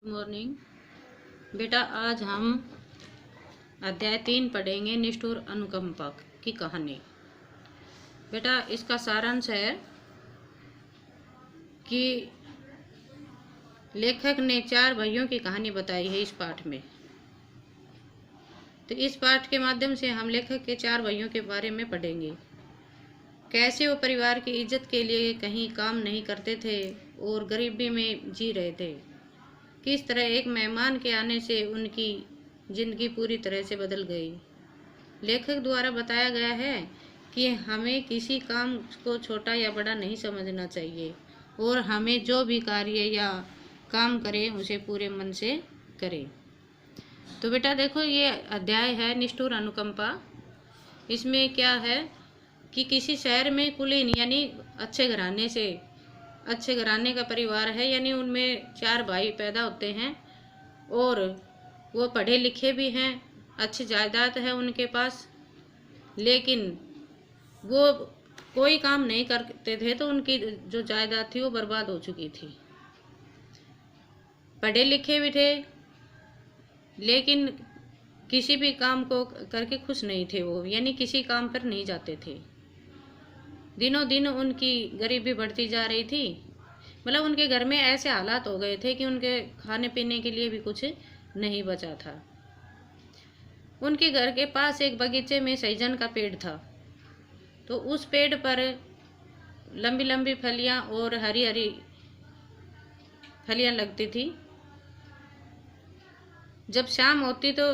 Morning बेटा, आज हम अध्याय 3 पढ़ेंगे। निष्ठुर अनुकंपा की कहानी। बेटा, इसका सारांश है कि लेखक ने 4 भाइयों की कहानी बताई है इस पाठ में। तो इस पाठ के माध्यम से हम लेखक के 4 भाइयों के बारे में पढ़ेंगे। कैसे वो परिवार की इज्जत के लिए कहीं काम नहीं करते थे और गरीबी में जी रहे थे। किस तरह एक मेहमान के आने से उनकी जिंदगी पूरी तरह से बदल गई। लेखक द्वारा बताया गया है कि हमें किसी काम को छोटा या बड़ा नहीं समझना चाहिए और हमें जो भी कार्य या काम करें उसे पूरे मन से करें। तो बेटा देखो, ये अध्याय है निष्ठुर अनुकंपा। इसमें क्या है कि किसी शहर में कुलीन यानी अच्छे घराने का परिवार है, यानी उनमें 4 भाई पैदा होते हैं और वो पढ़े लिखे भी हैं, अच्छी जायदाद है उनके पास, लेकिन वो कोई काम नहीं करते थे तो उनकी जो जायदाद थी वो बर्बाद हो चुकी थी। पढ़े लिखे भी थे लेकिन किसी भी काम को करके खुश नहीं थे वो, यानी किसी काम पर नहीं जाते थे। दिनों दिन उनकी गरीबी बढ़ती जा रही थी। मतलब उनके घर में ऐसे हालात हो गए थे कि उनके खाने पीने के लिए भी कुछ नहीं बचा था। उनके घर के पास एक बगीचे में सहजन का पेड़ था, तो उस पेड़ पर लंबी लंबी फलियां और हरी हरी फलियां लगती थी। जब शाम होती तो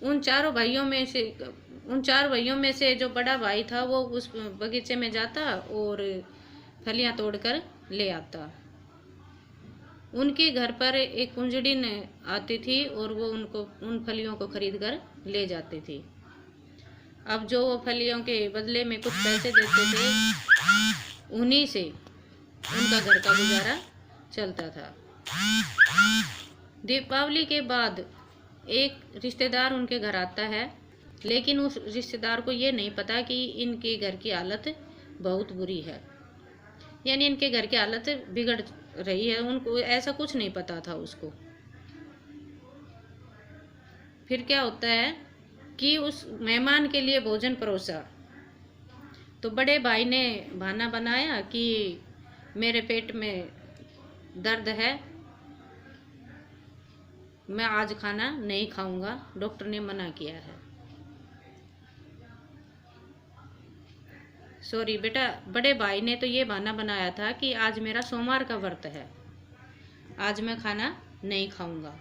उन 4 भाइयों में से जो बड़ा भाई था वो उस बगीचे में जाता और फलियां तोड़कर ले आता। उनके घर पर एक कुंजड़िन आती थी और वो उन फलियों को खरीद कर ले जाती थी। अब जो वो फलियों के बदले में कुछ पैसे देते थे, उन्हीं से उनका घर का गुजारा चलता था। दीपावली के बाद एक रिश्तेदार उनके घर आता है, लेकिन उस रिश्तेदार को ये नहीं पता कि इनके घर की हालत बहुत बुरी है, यानी इनके घर की हालत बिगड़ रही है। उनको ऐसा कुछ नहीं पता था उसको। फिर क्या होता है कि उस मेहमान के लिए भोजन परोसा, तो बड़े भाई ने बहाना बनाया कि मेरे पेट में दर्द है, मैं आज खाना नहीं खाऊंगा, डॉक्टर ने मना किया है। सॉरी बेटा, बड़े भाई ने तो ये बहाना बनाया था कि आज मेरा सोमवार का व्रत है, आज मैं खाना नहीं खाऊंगा।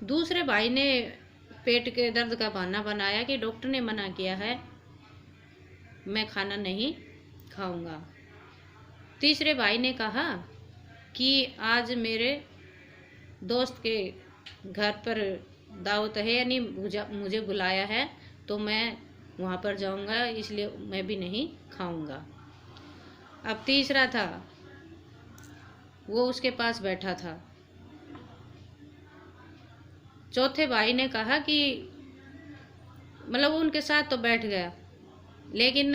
दूसरे भाई ने पेट के दर्द का बहाना बनाया कि डॉक्टर ने मना किया है, मैं खाना नहीं खाऊंगा। तीसरे भाई ने कहा कि आज मेरे दोस्त के घर पर दावत है, यानी मुझे बुलाया है, तो मैं वहाँ पर जाऊँगा, इसलिए मैं भी नहीं खाऊँगा। अब तीसरा था, वो उसके पास बैठा था। चौथे भाई ने कहा कि मतलब वो उनके साथ तो बैठ गया, लेकिन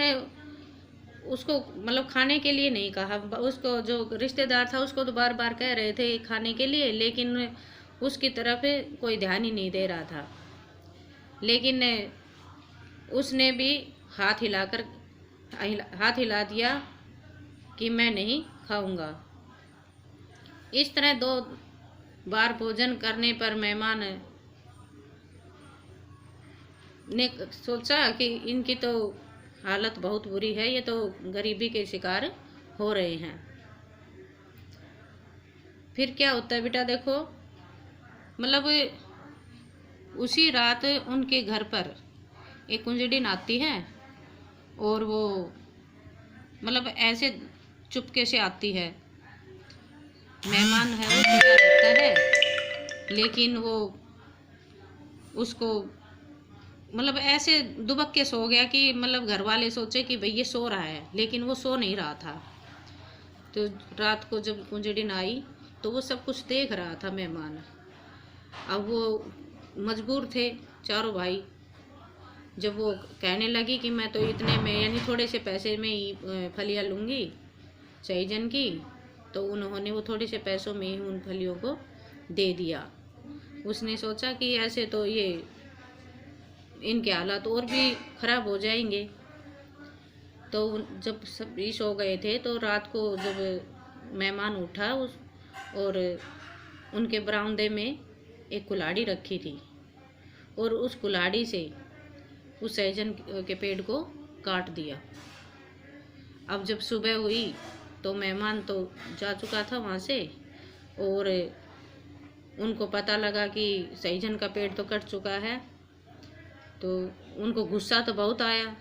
उसको मतलब खाने के लिए नहीं कहा। उसको जो रिश्तेदार था उसको तो बार बार कह रहे थे खाने के लिए, लेकिन उसकी तरफ कोई ध्यान ही नहीं दे रहा था। लेकिन उसने भी हाथ हिला दिया कि मैं नहीं खाऊंगा। इस तरह 2 बार भोजन करने पर मेहमान ने सोचा कि इनकी तो हालत बहुत बुरी है, ये तो गरीबी के शिकार हो रहे हैं। फिर क्या होता है बेटा देखो, मतलब उसी रात उनके घर पर एक कुंजड़िन आती है और वो मतलब ऐसे चुपके से आती है। मेहमान है वो तैयार होता है, लेकिन वो उसको मतलब ऐसे दुबक के सो गया कि मतलब घर वाले सोचे कि भाई ये सो रहा है, लेकिन वो सो नहीं रहा था। तो रात को जब कुंजड़िन आई तो वो सब कुछ देख रहा था मेहमान। अब वो मजबूर थे 4 भाई। जब वो कहने लगी कि मैं तो इतने में यानी थोड़े से पैसे में ही फलियाँ लूँगी सहजन की, तो उन्होंने वो थोड़े से पैसों में ही उन फलियों को दे दिया। उसने सोचा कि ऐसे तो ये इनके हालात और भी ख़राब हो जाएंगे। तो जब सब सो गए थे तो रात को जब मेहमान उठा और उनके बरामदे में एक कुल्हाड़ी रखी थी और उस कुल्हाड़ी से उस सहजन के पेड़ को काट दिया। अब जब सुबह हुई तो मेहमान तो जा चुका था वहाँ से और उनको पता लगा कि सहजन का पेड़ तो कट चुका है। तो उनको गुस्सा तो बहुत आया,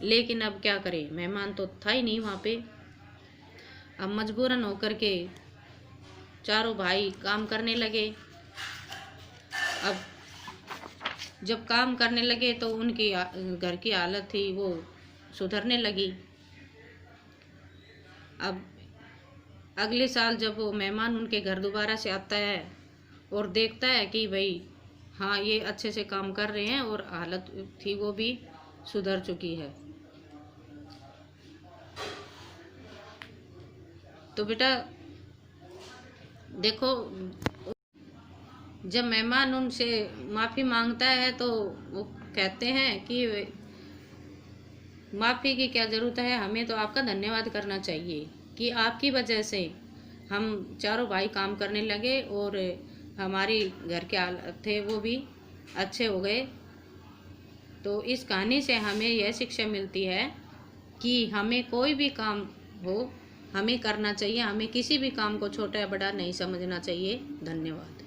लेकिन अब क्या करें, मेहमान तो था ही नहीं वहाँ पे। अब मजबूरन होकर के चारों भाई काम करने लगे। अब जब काम करने लगे तो उनकी घर की हालत थी वो सुधरने लगी। अब अगले साल जब वो मेहमान उनके घर दोबारा से आता है और देखता है कि भाई हाँ ये अच्छे से काम कर रहे हैं और हालत थी वो भी सुधर चुकी है। तो बेटा देखो, जब मेहमान उनसे माफ़ी मांगता है तो वो कहते हैं कि माफ़ी की क्या ज़रूरत है, हमें तो आपका धन्यवाद करना चाहिए कि आपकी वजह से हम चारों भाई काम करने लगे और हमारी घर के हालत थे वो भी अच्छे हो गए। तो इस कहानी से हमें यह शिक्षा मिलती है कि हमें कोई भी काम हो हमें करना चाहिए, हमें किसी भी काम को छोटा या बड़ा नहीं समझना चाहिए। धन्यवाद।